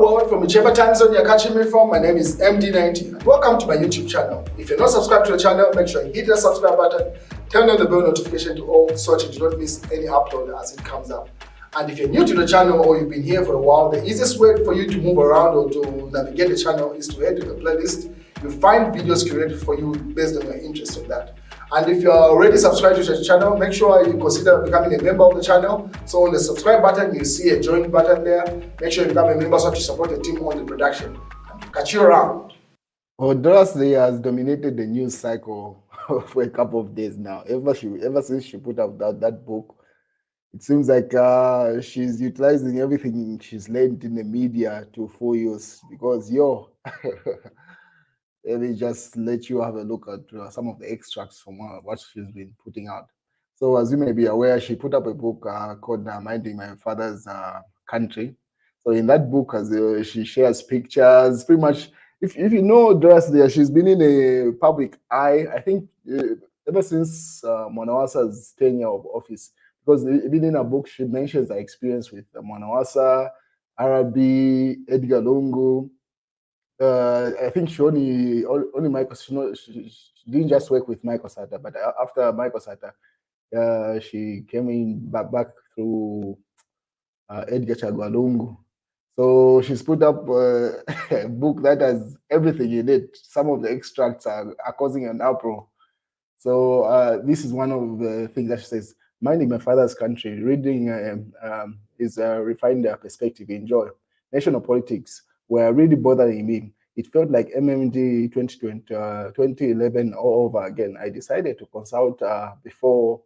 world, from whichever time zone you're catching me from. My name is MD90 and welcome to my YouTube channel. If you're not subscribed to the channel, make sure you hit the subscribe button, turn on the bell notification to all so that you do not miss any upload as it comes up. And if you're new to the channel or you've been here for a while, the easiest way for you to move around or to navigate the channel is to head to the playlist. You'll find videos curated for you based on your interest in that. And if you're already subscribed to the channel, make sure you consider becoming a member of the channel. So on the subscribe button, you see a join button there. Make sure you become a member so that you support the team on the production. And catch you around. Well, Dora Siliya has dominated the news cycle for a couple of days now. Ever since she put out that book, it seems like she's utilizing everything she's learned in the media to full use. Because let me just let you have a look at some of the extracts from what she's been putting out. So as you may be aware, she put up a book called Minding My Father's Country. So in that book, she shares pictures, pretty much. If you know Dora Siliya, she's been in a public eye, I think, ever since Mwanawasa's tenure of office. Because even in her book, she mentions her experience with Mwanawasa, Arabi, Edgar Lungu. I think she only Michael. She didn't just work with Michael Sata, but after Michael Sata, she came in back through Edgar Chagwa. So she's put up a book that has everything in it. Some of the extracts are causing an uproar. So this is one of the things that she says. Minding My Father's Country, reading is refined perspective. Enjoy. National politics were really bothering me. It felt like MMD 2011 all over again. I decided to consult before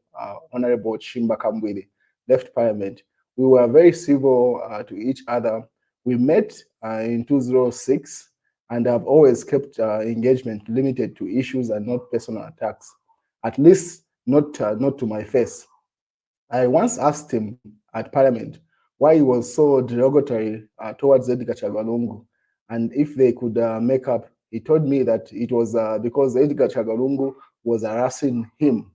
Honorable Chishimba Kambwili left Parliament. We were very civil to each other. We met in 2006 and have always kept engagement limited to issues and not personal attacks. At least not to my face. I once asked him at Parliament why he was so derogatory towards Edgar Chagwa, and if they could make up. He told me that it was because Edgar Chagwa was harassing him.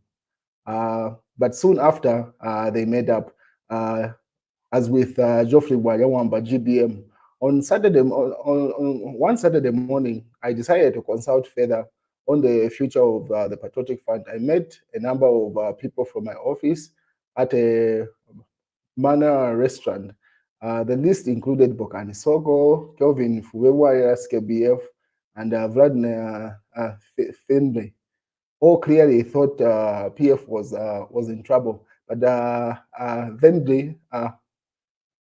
But soon after, they made up, as with Geoffrey Wayawamba, GBM. On one Saturday morning, I decided to consult further on the future of the Patriotic Fund. I met a number of people from my office at a Mana restaurant. The list included Bokani Soko, Kelvin Fuwewa, SKBF, and Vladimir Finley. All clearly thought PF was in trouble, but Finley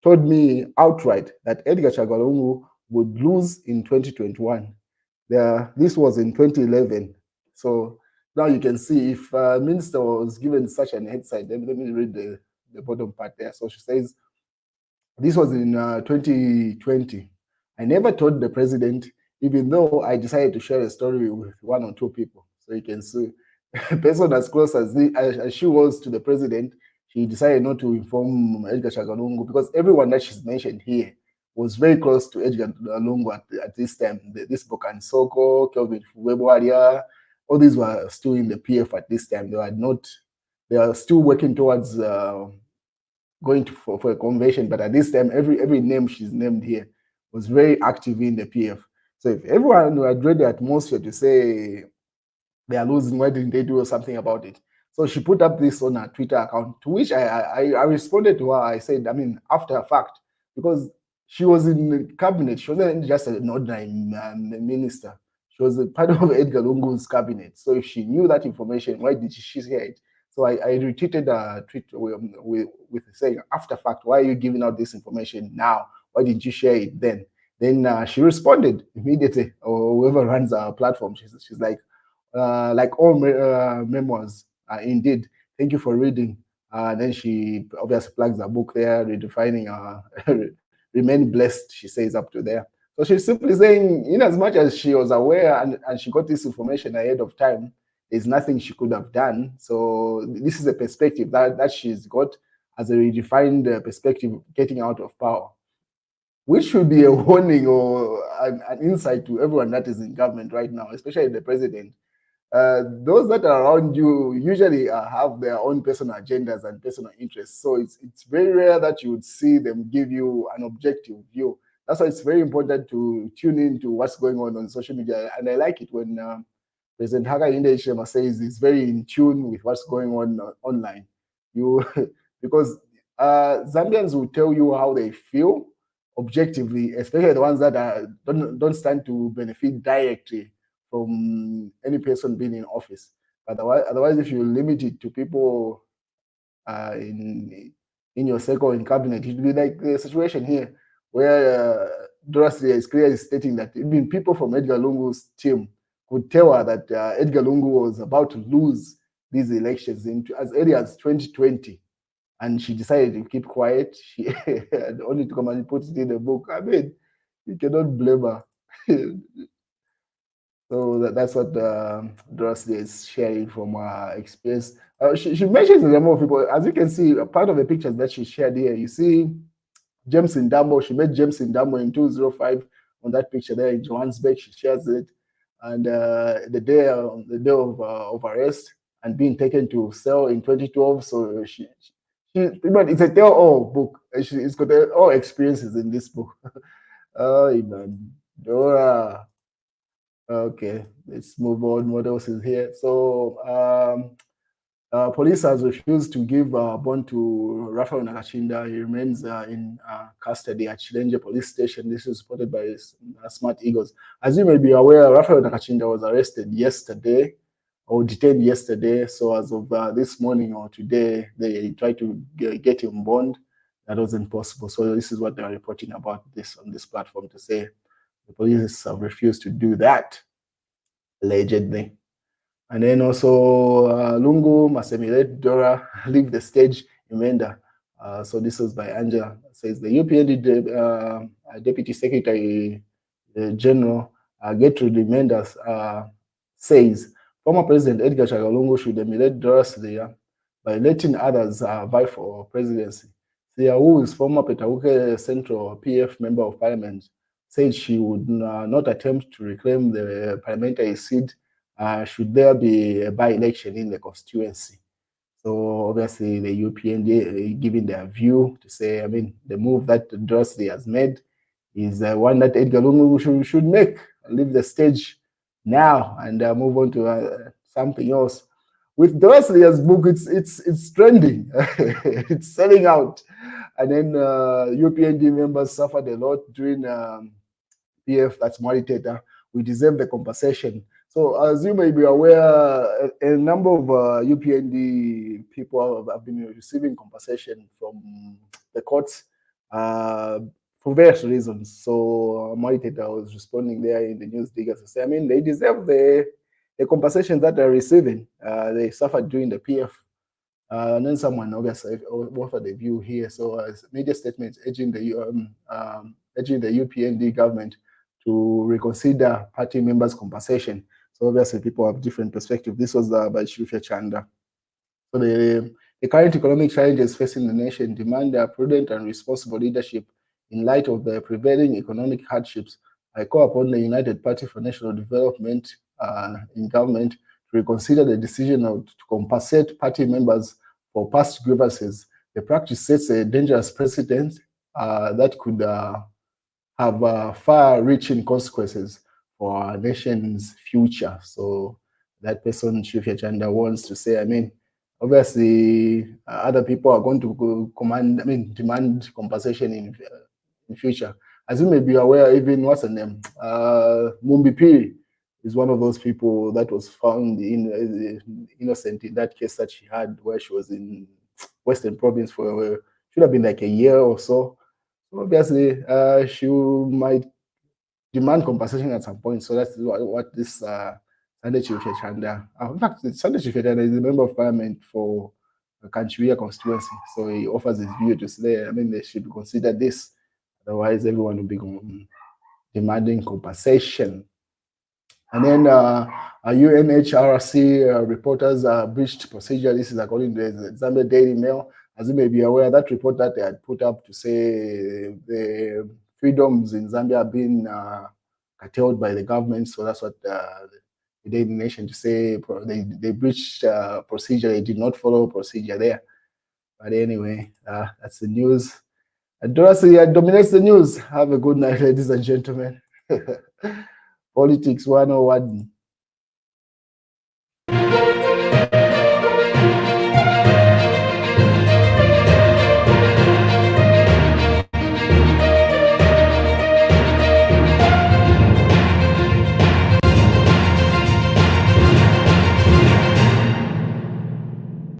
told me outright that Edgar Chagwa would lose in 2021. This was in 2011. So now you can see if Minister was given such an insight. Let me read the bottom part there. So she says, this was in 2020. I never told the president, even though I decided to share a story with one or two people. So you can see a person as close as she was to the president, she decided not to inform Edgar Chagwa because everyone that she's mentioned here was very close to Edgar Lungu at this time. This Bokani Soko, Kelvin Fuwewa, all these were still in the PF at this time. They are still working towards going for a convention, but at this time, every name she's named here was very active in the PF. So if everyone had read the atmosphere to say they are losing, why didn't they do something about it? So she put up this on her Twitter account, to which I responded to her. I said, I mean, after a fact, because she was in the cabinet. She wasn't just an ordinary minister. She was a part of Edgar Lungu's cabinet. So if she knew that information, why did she share it? So I retweeted a tweet with saying, after fact, why are you giving out this information now? Why didn't you share it then? Then she responded immediately, or whoever runs our platform. She's like all memoirs, indeed. Thank you for reading. Then she obviously plugs her book there, redefining remain blessed, she says up to there. So she's simply saying, in as much as she was aware and she got this information ahead of time, there's nothing she could have done. So this is a perspective that she's got as a redefined perspective getting out of power, which should be a warning or an insight to everyone that is in government right now, especially the president. Those that are around you usually have their own personal agendas and personal interests. So it's very rare that you would see them give you an objective view that's why it's very important to tune in to what's going on social media. And I like it when President Nakacinda says he's very in tune with what's going on online. Because Zambians will tell you how they feel objectively, especially the ones that don't stand to benefit directly from any person being in office. Otherwise, if you limit it to people in your circle in cabinet, it would be like the situation here where Dora Siliya is clearly stating that even people from Edgar Lungu's team could tell her that Edgar Lungu was about to lose these elections as early as 2020. And she decided to keep quiet. She had only to come and put it in the book. I mean, you cannot blame her. So that's what Dora Siliya is sharing from her experience. She mentions a number of people. As you can see, a part of the pictures that she shared here, you see James Ndambo. She met James Ndambo in 2005 on that picture there in Johannesburg. She shares it. And the day of arrest and being taken to cell in 2012. So it's a tell-all book. It's got all experiences in this book. Oh, man. Dora. Okay, let's move on. What else is here? So, police has refused to give bond to Raphael Nakacinda. He remains in custody at Chilenje police station. This is reported by Smart Eagles. As you may be aware, Raphael Nakacinda was arrested yesterday or detained yesterday. So as of this morning or today, they tried to get him bond. That wasn't possible. So this is what they're reporting about this on this platform, to say the police have refused to do that, allegedly. And then also Lungu Masemile Dora leave the stage in Menda. So this was by Angela. Says the UPND Deputy Secretary General Gertrude Mendes says former President Edgar Lungu should emulate Dora Siliya by letting others vie for presidency. Siliya, who is former Petauke Central PF Member of Parliament, said she would not attempt to reclaim the parliamentary seat should there be a by-election in the constituency. So obviously the UPND giving their view to say, I mean, the move that Dora Siliya has made is one that Edgar Lungu should make, leave the stage now and move on to something else. With Dora Siliya's book, it's trending, it's selling out, and then UPND members suffered a lot during PF, that's Mariteta. We deserve the compensation. So as you may be aware, a number of UPND people have been receiving compensation from the courts for various reasons. So Mariteta was responding there in the news diggers to say, I mean, they deserve the compensation that they're receiving. They suffered during the PF. And then someone obviously offered a view here. So media statements urging the UPND government to reconsider party members' compensation. So obviously people have different perspectives. This was by Shufya Chanda. So the current economic challenges facing the nation demand a prudent and responsible leadership in light of the prevailing economic hardships. I call upon the United Party for National Development in government to reconsider the decision to compensate party members for past grievances. The practice sets a dangerous precedent that could have far-reaching consequences for our nation's future. So that person, Shufya Chanda, wants to say, I mean, obviously other people are going to demand compensation in future. As you may be aware, even what's her name, Mumbi Piri is one of those people that was found innocent in that case that she had where she was in Western Province for should have been like a year or so. Obviously, she might demand compensation at some point. So that's what this Sunday Chifya Chanda. In fact, Sunday Chifya Chanda is a member of parliament for Kanchiwia constituency. So he offers his view to say, I mean, they should consider this. Otherwise, everyone will be demanding compensation. And then UNHRC reporters breached procedure. This is according to the Zambia Daily Mail. As you may be aware, that report that they had put up to say the freedoms in Zambia have been curtailed by the government. So that's what the Daily Nation to say they breached procedure. They did not follow procedure there. But anyway, that's the news. Dora Siliya dominates the news. Have a good night, ladies and gentlemen. Politics 101.